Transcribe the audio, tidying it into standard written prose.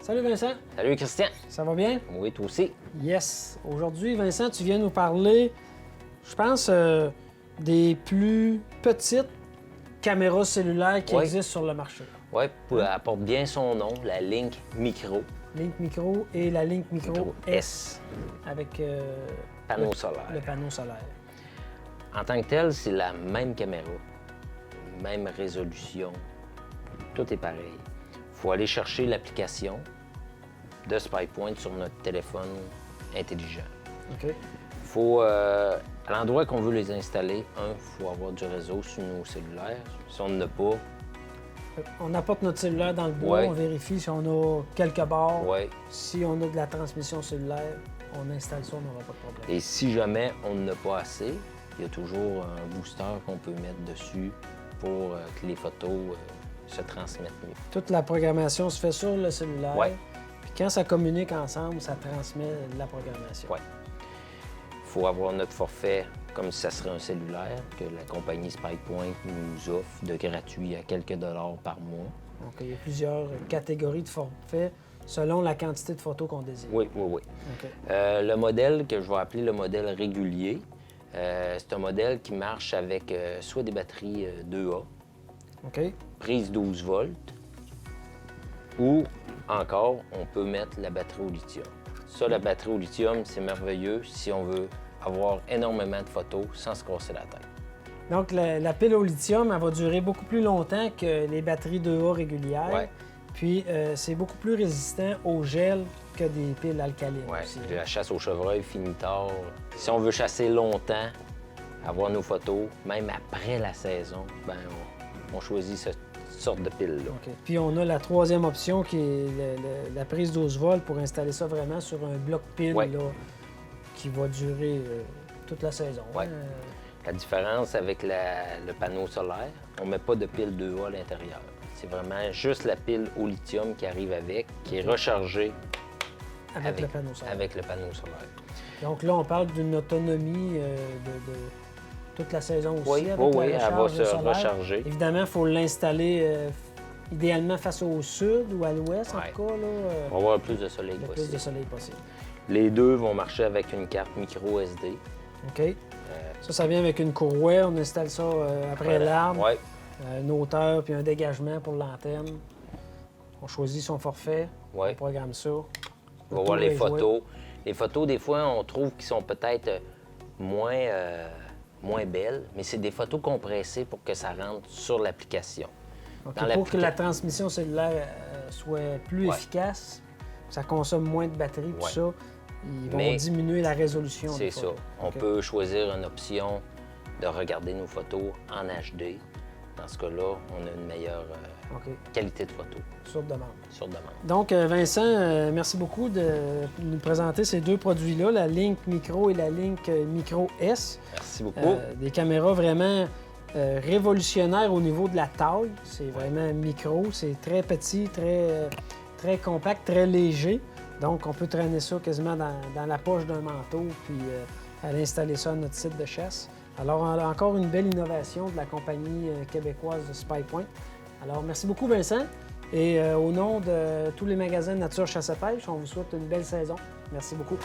Salut Vincent. Salut Christian. Ça va bien? Oui, toi aussi. Yes. Aujourd'hui, Vincent, tu viens nous parler, je pense, des plus petites caméras cellulaires qui existent sur le marché. Oui, elle porte bien son nom, la Link Micro. Link Micro et la Link Micro S avec Panneau solaire. le panneau solaire. En tant que tel, c'est la même caméra, même résolution, tout est pareil. Il faut aller chercher l'application de SpyPoint sur notre téléphone intelligent. OK. Faut, à l'endroit qu'on veut les installer, il faut avoir du réseau sur nos cellulaires. Si on n'en a pas, On apporte notre cellulaire dans le bois, on vérifie si on a quelques barres. Si on a de la transmission cellulaire, on installe ça, on n'aura pas de problème. Et si jamais on n'en a pas assez, il y a toujours un booster qu'on peut mettre dessus pour que les photos se transmettent mieux. Toute la programmation se fait sur le cellulaire. Puis quand ça communique ensemble, ça transmet la programmation. Il faut avoir notre forfait comme si ça serait un cellulaire que la compagnie SpyPoint nous offre de gratuit à quelques dollars par mois. Donc, il y a plusieurs catégories de forfaits selon la quantité de photos qu'on désire. Oui. OK. Le modèle que je vais appeler le modèle régulier, c'est un modèle qui marche avec soit des batteries 2A, OK. prise 12 volts, ou encore, on peut mettre la batterie au lithium. Ça, la batterie au lithium, c'est merveilleux si on veut avoir énormément de photos sans se casser la tête. Donc, la pile au lithium, elle va durer beaucoup plus longtemps que les batteries 2A régulières. Puis, c'est beaucoup plus résistant au gel que des piles alcalines aussi. La chasse au chevreuil finit tard. Si on veut chasser longtemps, avoir nos photos, même après la saison, ben on choisit cette sorte de pile-là. OK. Puis, on a la troisième option qui est la prise 12 volts pour installer ça vraiment sur un bloc pile là, qui va durer toute la saison. La différence avec le panneau solaire, on ne met pas de pile 2A à l'intérieur. C'est vraiment juste la pile au lithium qui arrive avec, qui est rechargée avec le panneau solaire. Donc là, on parle d'une autonomie de toute la saison aussi. Oui, avec elle va se recharger. Évidemment, il faut l'installer idéalement face au sud ou à l'ouest, en tout cas. On va avoir le plus de soleil possible. Plus de soleil possible. Les deux vont marcher avec une carte micro SD. OK. Ça vient avec une courroie. On installe ça après l'arbre. Une hauteur puis un dégagement pour l'antenne. On choisit son forfait. On programme ça. On va voir les photos. Les photos, des fois, on trouve qu'ils sont peut-être moins belles, mais c'est des photos compressées pour que ça rentre sur l'application. Pour que la transmission cellulaire soit plus efficace, ça consomme moins de batterie, tout ça, ils vont diminuer la résolution. C'est ça. On peut choisir une option de regarder nos photos en HD. Dans ce cas-là, on a une meilleure qualité de photo. Sur demande. Sur demande. Donc, Vincent, merci beaucoup de nous présenter ces deux produits-là, la Link Micro et la Link Micro S. Merci beaucoup. Des caméras vraiment révolutionnaires au niveau de la taille. C'est vraiment micro, c'est très petit, très compact, très léger. Donc, on peut traîner ça quasiment dans la poche d'un manteau puis aller installer ça à notre site de chasse. Alors, encore une belle innovation de la compagnie québécoise de SpyPoint. Alors, merci beaucoup, Vincent. Et au nom de tous les magasins de Nature Chasse et Pêche, on vous souhaite une belle saison. Merci beaucoup.